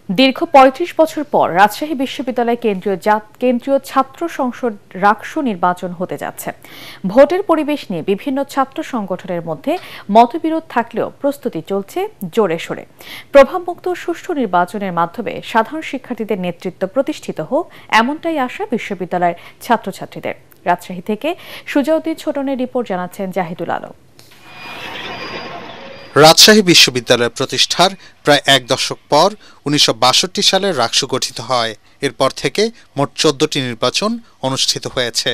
দীর্ঘ ৩৫ বছর পর রাজশাহী বিশ্ববিদ্যালয় কেন্দ্রীয় ছাত্র সংসদ রাকসু নির্বাচন হতে যাচ্ছে। ভোটের পরিবেশ নিয়ে বিভিন্ন ছাত্র সংগঠনের মধ্যে মতবিরোধ থাকলেও প্রস্তুতি চলছে জোরে সোরে। প্রভাবমুক্ত সুষ্ঠু নির্বাচনের মাধ্যমে সাধারণ শিক্ষার্থীদের নেতৃত্ব প্রতিষ্ঠিত হোক, এমনটাই আশা বিশ্ববিদ্যালয়ের ছাত্রছাত্রীদের। রাজশাহী থেকে সুজাউদ্দিন ছোটনের রিপোর্ট জানাচ্ছেন জাহিদুল আলম। রাজশাহী বিশ্ববিদ্যালয় প্রতিষ্ঠার প্রায় এক দশক পর ১৯৬২ সালে রাকসু গঠিত হয়। এরপর থেকে মোট ১৪টি নির্বাচন অনুষ্ঠিত হয়েছে।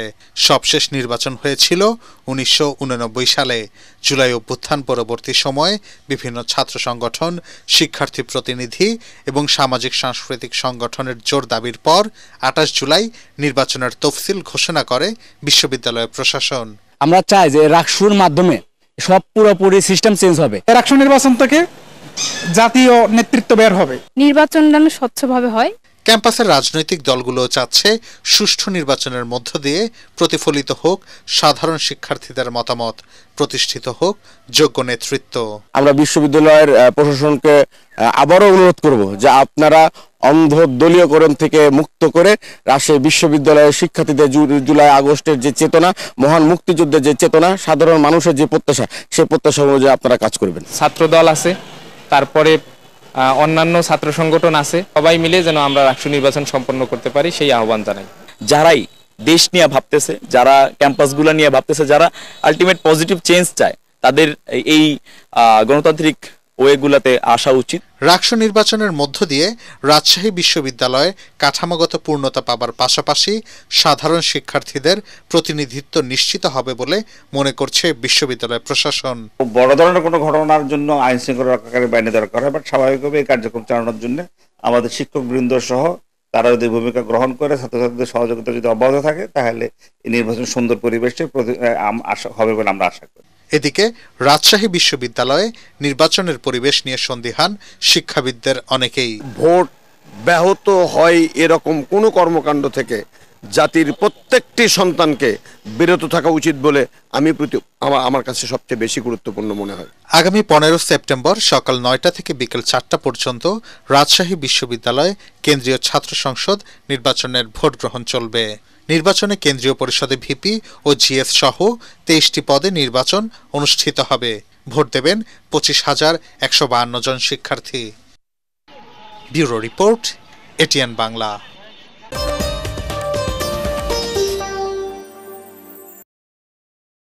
সবশেষ নির্বাচন হয়েছিল ১৯৮৯ সালে। জুলাই অভ্যুত্থান পরবর্তী সময়ে বিভিন্ন ছাত্র সংগঠন, শিক্ষার্থী প্রতিনিধি এবং সামাজিক সাংস্কৃতিক সংগঠনের জোর দাবির পর ২৮ জুলাই নির্বাচনের তফসিল ঘোষণা করে বিশ্ববিদ্যালয় প্রশাসন। আমরা চাই যে রাকসুর মাধ্যমে সব পুরোপুরি সিস্টেম চেঞ্জ হবে। রাকসু নির্বাচন থেকে জাতীয় নেতৃত্ব বের হবে। নির্বাচন যেন স্বচ্ছভাবে হয়। ক্যাম্পাসের রাজনৈতিক দলগুলো চাচ্ছে সুষ্ঠু নির্বাচনের মধ্য দিয়ে প্রতিফলিত হোক সাধারণ শিক্ষার্থীদের মতামত, প্রতিষ্ঠিত হোক যোগ্য নেতৃত্ব। আমরা বিশ্ববিদ্যালয়ের প্রশাসনকে আবারও অনুরোধ করব যে আপনারা অন্ধ দলীয়করণ থেকে মুক্ত করে রাজশাহী বিশ্ববিদ্যালয়ের শিক্ষার্থীদের জুলাই আগস্টের যে চেতনা, মহান মুক্তিযুদ্ধের যে চেতনা, সাধারণ মানুষের যে প্রত্যাশা, সেই প্রত্যাশা অনুযায়ী আপনারা কাজ করবেন। ছাত্র দল আছে, তারপরে অন্যান্য ছাত্র সংগঠন আছে, সবাই মিলে যেন আমরা রাকসু নির্বাচন সম্পন্ন করতে পারি সেই আহ্বান জানাই। যারাই দেশ নিয়ে ভাবতেছে, যারা ক্যাম্পাসগুলো নিয়ে ভাবতেছে, যারা আলটিমেট পজিটিভ চেঞ্জ চায়, তাদের এই গণতান্ত্রিক ওয়েগুলাতে আসা উচিত। রাকসু নির্বাচনের মধ্য দিয়ে রাজশাহী বিশ্ববিদ্যালয়ে কাঠামোগত পূর্ণতা পাবার পাশাপাশি সাধারণ শিক্ষার্থীদের প্রতিনিধিত্ব নিশ্চিত হবে বলে মনে করছে বিশ্ববিদ্যালয় প্রশাসন। বড় ধরনের কোনো ঘটনার জন্য আইন শৃঙ্খলা রক্ষাকারী বাহিনী দরকার হয়, বাট স্বাভাবিকভাবে এই কার্যক্রম চালানোর জন্য আমাদের শিক্ষক বৃন্দ সহ তারা যদি ভূমিকা গ্রহণ করে, ছাত্রছাত্রীদের সহযোগিতা যদি অব্যাহত থাকে, তাহলে এই নির্বাচন সুন্দর পরিবেশে হবে বলে আমরা আশা করি। এদিকে রাজশাহী বিশ্ববিদ্যালয়ে নির্বাচনের পরিবেশ নিয়ে সন্দিহান শিক্ষাবিদদের অনেকেই। ভোট ব্যাহত হয় এরকম কোনো কর্মকাণ্ড থেকে জাতির প্রত্যেকটি সন্তানকে বিরত থাকা উচিত বলে আমার কাছে সবচেয়ে বেশি গুরুত্বপূর্ণ মনে হয়। আগামী ১৫ সেপ্টেম্বর সকাল ৯টা থেকে বিকেল ৪টা পর্যন্ত রাজশাহী বিশ্ববিদ্যালয় কেন্দ্রীয় ছাত্র সংসদ নির্বাচনের ভোট গ্রহণ চলবে। নির্বাচনে কেন্দ্রীয় পরিষদে ভিপি ও জিএস সহ ২৩টি পদে নির্বাচন অনুষ্ঠিত হবে। ভোট দেবেন ২৫,১৫২ জন শিক্ষার্থী। Bureau report, ATN Bangla.